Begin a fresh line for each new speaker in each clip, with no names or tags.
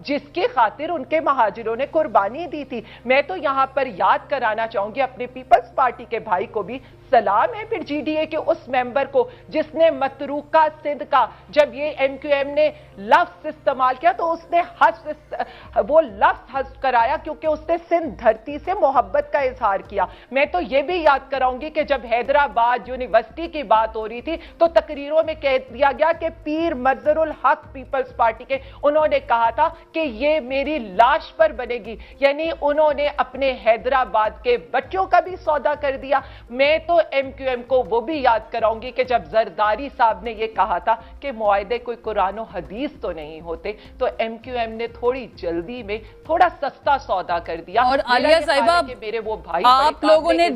جس کی خاطر ان کے مہاجروں نے قربانی دی تھی. میں تو یہاں پر یاد کرانا چاہوں گی اپنے پیپلز پارٹی کے بھائی کو بھی سلام ہے پھر جی ڈی اے کے اس ممبر کو جس نے متروکہ سندھ کا جب یہ ایم کیو ایم نے لفظ استعمال کیا تو اس نے وہ لفظ حذف کرایا کیونکہ اس نے سندھ دھرتی سے محبت کا اظہار کیا. میں تو یہ بھی یاد کراؤں گی کہ جب حیدرآباد یونیورسٹی کی بات ہو رہی تھی تو تقریروں میں کہہ دیا گیا کہ پیر مظہر الحق پیپلز پارٹی کے انہوں نے کہا تھا کہ یہ میری لاش پر بنے گی, یعنی انہوں نے اپنے حیدرآباد کے بچوں کا بھی سودا کر دیا. میں تو ایم کیو ایم کو وہ بھی یاد کراؤں گی کہ جب زرداری صاحب نے یہ کہا تھا کہ معاہدے کوئی قرآن و حدیث تو نہیں ہوتے تو ایم کیو ایم نے تھوڑی جلدی میں تھوڑا سستا سودا کر دیا.
اور عالیہ صاحبہ
میرے وہ بھائی
آپ لوگوں نے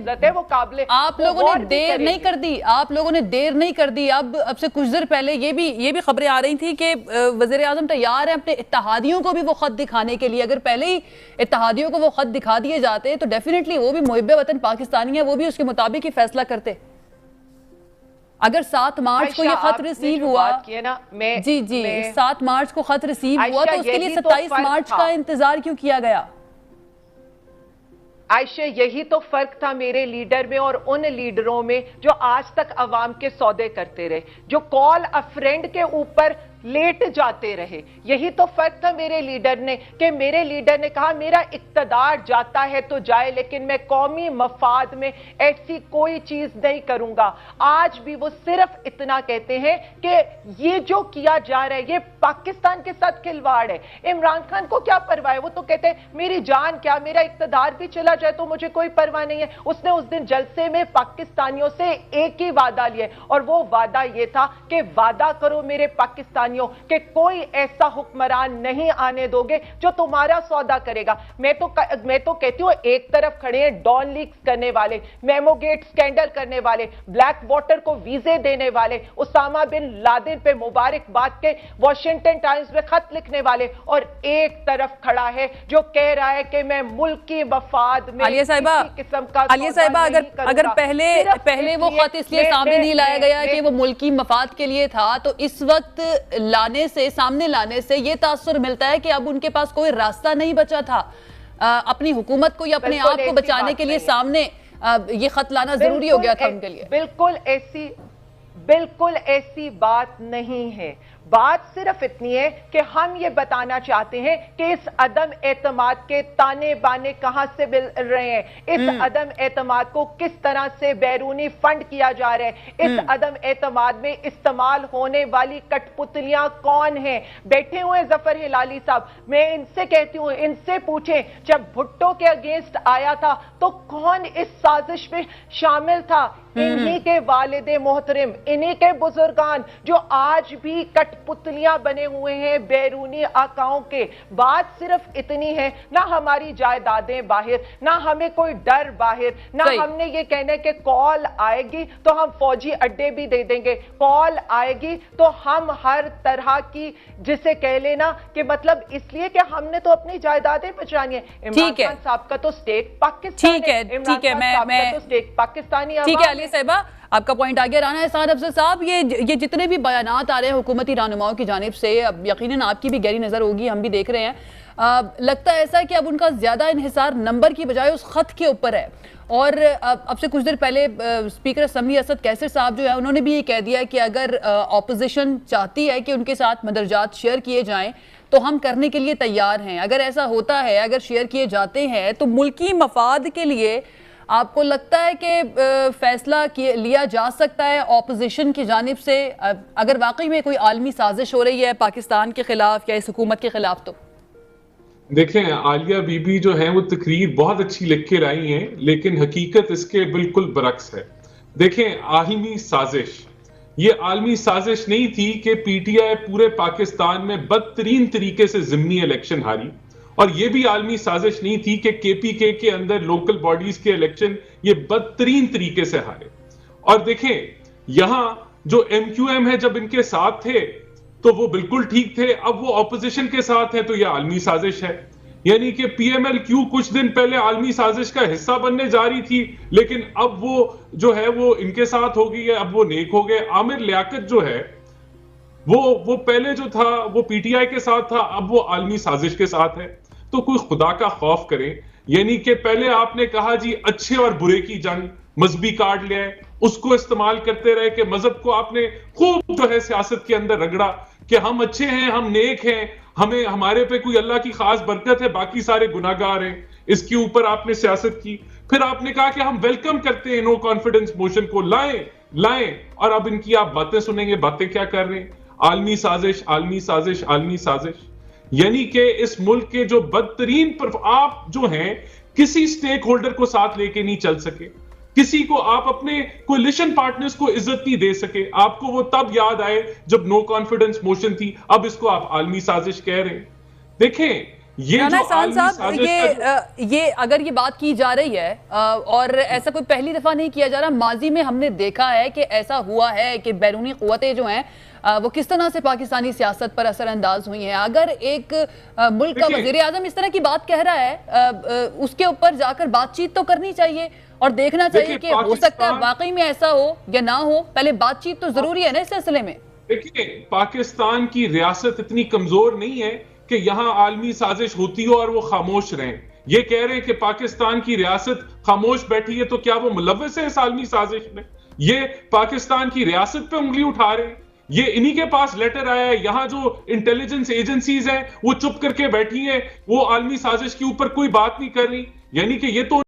آپ لوگوں
نے دیر نہیں کر دی, آپ لوگوں نے دیر نہیں کر دی. اب سے کچھ دیر پہلے یہ بھی خبریں آ رہی تھیں کہ وزیر اعظم تیار ہیں اپنے اتحادیوں کو بھی وہ خط دکھانے کے لیے. اگر پہلے ہی اتحادیوں کو وہ خط دکھا دیے جاتے تو ڈیفینیٹلی وہ بھی محب وطن پاکستانی ہیں, وہ بھی اس کے مطابق ہی فیصلہ کرتے. اگر 7 مارچ کو یہ خط ریسیو ہوا, جی 7 مارچ کو خط ریسیو ہوا تو اس کے لیے 27 مارچ کا انتظار کیوں کیا گیا؟
عائشہ یہی تو فرق تھا میرے لیڈر میں اور ان لیڈروں میں جو آج تک عوام کے سودے کرتے رہے, جو کال ا فرینڈ کے اوپر لیٹ جاتے رہے. یہی تو فرق تھا میرے لیڈر نے کہ میرے لیڈر نے کہا میرا اقتدار جاتا ہے تو جائے لیکن میں قومی مفاد میں ایسی کوئی چیز نہیں کروں گا. آج بھی وہ صرف اتنا کہتے ہیں کہ یہ جو کیا جا رہا ہے یہ پاکستان کے ساتھ کھلواڑ ہے. عمران خان کو کیا پرواہ ہے, وہ تو کہتے ہیں میری جان کیا, میرا اقتدار بھی چلا جائے تو مجھے کوئی پرواہ نہیں ہے. اس نے اس دن جلسے میں پاکستانیوں سے ایک ہی وعدہ لیا اور وہ وعدہ یہ تھا کہ وعدہ کرو میرے پاکستان کہ کوئی ایسا حکمران نہیں آنے دو گے جو تمہارا سودا کرے گا. میں تو کہتی ہوں ایک طرف کھڑے ہیں ڈان لیکس کرنے والے, میمو گیٹ سکینڈل کرنے والے, بلیک واٹر کو ویزے دینے والے, اسامہ بن لادن پہ مبارکباد کے واشنگٹن ٹائمز میں خط لکھنے والے, اور ایک طرف کھڑا ہے جو کہہ رہا ہے کہ میں ملکی مفاد میں کسی قسم کا سودا نہیں کروں گا.
اگر پہلے وہ خط اس لیے سامنے نہیں لایا گیا کہ وہ ملکی مفاد کے لیے تھا تو اس وقت سامنے لانے سے یہ تاثر ملتا ہے کہ اب ان کے پاس کوئی راستہ نہیں بچا تھا اپنی حکومت کو یا اپنے آپ کو بچانے کے لیے سامنے یہ خط لانا ضروری ہو گیا تھا ان کے لیے.
بالکل ایسی بات نہیں ہے. بات صرف اتنی ہے کہ ہم یہ بتانا چاہتے ہیں کہ اس عدم اعتماد کے تانے بانے کہاں سے مل رہے ہیں, اس عدم اعتماد کو کس طرح سے بیرونی فنڈ کیا جا رہا ہے, اس عدم اعتماد میں استعمال ہونے والی کٹ پتلیاں کون ہیں. بیٹھے ہوئے ظفر ہلالی صاحب, میں ان سے کہتی ہوں ان سے پوچھیں جب بھٹو کے اگینسٹ آیا تھا تو کون اس سازش میں شامل تھا. انہی کے والد محترم, انہی کے بزرگان جو آج بھی کٹ پتلیاں بنے ہوئے ہیں بیرونی آقاؤں کے. بات صرف اتنی ہے, نہ ہماری جائیدادیں باہر, نہ ہمیں کوئی ڈر باہر, نہ ہم نے یہ کہنا ہے کہ کال آئے گی تو ہم فوجی اڈے بھی دے دیں گے, کال آئے گی تو ہم ہر طرح کی جسے کہہ لینا کہ مطلب اس لیے کہ ہم نے تو اپنی جائیدادیں بچانی ہیں. عمران خان صاحب کا تو سٹیک پاکستان ہے, عمران خان صاحب کا تو سٹیک پاکستانی عوام.
صاحبہ آپ کا پوائنٹ آگے رانا احسان افضل صاحب, یہ جتنے بھی بیانات آ رہے ہیں حکومتی رہنماؤں کی جانب سے, اب یقیناً آپ کی بھی گہری نظر ہوگی, ہم بھی دیکھ رہے ہیں, لگتا ہے ایسا ہے کہ اب ان کا زیادہ انحصار نمبر کی بجائے اس خط کے اوپر ہے. اور اب سے کچھ دیر پہلے اسپیکر اسمبلی اسد کیسر صاحب جو ہے انہوں نے بھی یہ کہہ دیا کہ اگر اپوزیشن چاہتی ہے کہ ان کے ساتھ مدرجات شیئر کیے جائیں تو ہم کرنے کے لیے تیار ہیں. اگر ایسا ہوتا ہے, اگر شیئر کیے جاتے ہیں تو ملکی مفاد کے لیے آپ کو لگتا ہے کہ فیصلہ لیا جا سکتا ہے اپوزیشن کی جانب سے اگر واقعی میں کوئی عالمی سازش ہو رہی ہے پاکستان کے خلاف یا اس حکومت کے خلاف؟ تو
دیکھیں عالیہ بی بی جو ہیں وہ تقریر بہت اچھی لکھ کے لائی ہیں لیکن حقیقت اس کے بالکل برعکس ہے. دیکھیں عالمی سازش, یہ عالمی سازش نہیں تھی کہ پی ٹی آئی پورے پاکستان میں بدترین طریقے سے ضمنی الیکشن ہاری, اور یہ بھی عالمی سازش نہیں تھی کہ کے پی کے اندر لوکل باڈیز کے الیکشن یہ بدترین طریقے سے ہارے. اور دیکھیں یہاں جو ایم کیو ایم ہے جب ان کے ساتھ تھے تو وہ بالکل ٹھیک تھے, اب وہ اپوزیشن کے ساتھ ہیں تو یہ عالمی سازش ہے. یعنی کہ پی ایم ایل کیو کچھ دن پہلے عالمی سازش کا حصہ بننے جا رہی تھی لیکن اب وہ جو ہے وہ ان کے ساتھ ہو گئی ہے, اب وہ نیک ہو گئے. عامر لیاقت جو ہے وہ پہلے جو تھا وہ پی ٹی آئی کے ساتھ تھا، اب وہ عالمی سازش کے ساتھ ہے. تو کوئی خدا کا خوف کریں. یعنی کہ پہلے آپ نے کہا جی اچھے اور برے کی جنگ، مذہبی کارڈ لے آئے، اس کو استعمال کرتے رہے کہ مذہب کو آپ نے خوب جو ہے سیاست کے اندر رگڑا کہ ہم اچھے ہیں، ہم نیک ہیں، ہمارے پہ کوئی اللہ کی خاص برکت ہے، باقی سارے گناہگار ہیں. اس کے اوپر آپ نے سیاست کی. پھر آپ نے کہا کہ ہم ویلکم کرتے ہیں نو کانفیڈنس موشن کو، لائیں. اور اب ان کی آپ باتیں سنیں گے، باتیں کیا کر رہے ہیں؟ عالمی سازش، عالمی سازش، عالمی سازش. یعنی کہ اس ملک کے جو بدترین آپ جو ہیں کسی سٹیک ہولڈر کو ساتھ لے کے نہیں چل سکے، کسی کو آپ اپنے کولیشن پارٹنرز کو عزت نہیں دے سکے. آپ کو وہ تب یاد آئے جب نو کانفیڈنس موشن تھی، اب اس کو آپ عالمی سازش کہہ رہے ہیں. دیکھیں یہ جو عالمی سازش
یہ اگر یہ بات کی جا رہی ہے اور ایسا کوئی پہلی دفعہ نہیں کیا جا رہا، ماضی میں ہم نے دیکھا ہے کہ ایسا ہوا ہے کہ بیرونی قوتیں جو ہیں وہ کس طرح سے پاکستانی سیاست پر اثر انداز ہوئی ہیں. اگر ایک ملک کا وزیر اعظم اس طرح کی بات کہہ رہا ہے، اس کے اوپر جا کر بات چیت تو کرنی چاہیے اور دیکھنا چاہیے کہ ہو سکتا ہے واقعی میں ایسا ہو یا نہ ہو. پہلے بات چیت تو ضروری ہے نا اس سلسلے میں.
دیکھیے پاکستان کی ریاست اتنی کمزور نہیں ہے کہ یہاں عالمی سازش ہوتی ہو اور وہ خاموش رہیں. یہ کہہ رہے ہیں کہ پاکستان کی ریاست خاموش بیٹھی ہے، تو کیا وہ ملوث ہے اس عالمی سازش میں؟ یہ پاکستان کی ریاست پہ انگلی اٹھا رہے ہیں. یہ انہی کے پاس لیٹر آیا ہے. یہاں جو انٹیلیجنس ایجنسیز ہیں وہ چپ کر کے بیٹھی ہیں، وہ عالمی سازش کے اوپر کوئی بات نہیں کر رہی. یعنی کہ یہ تو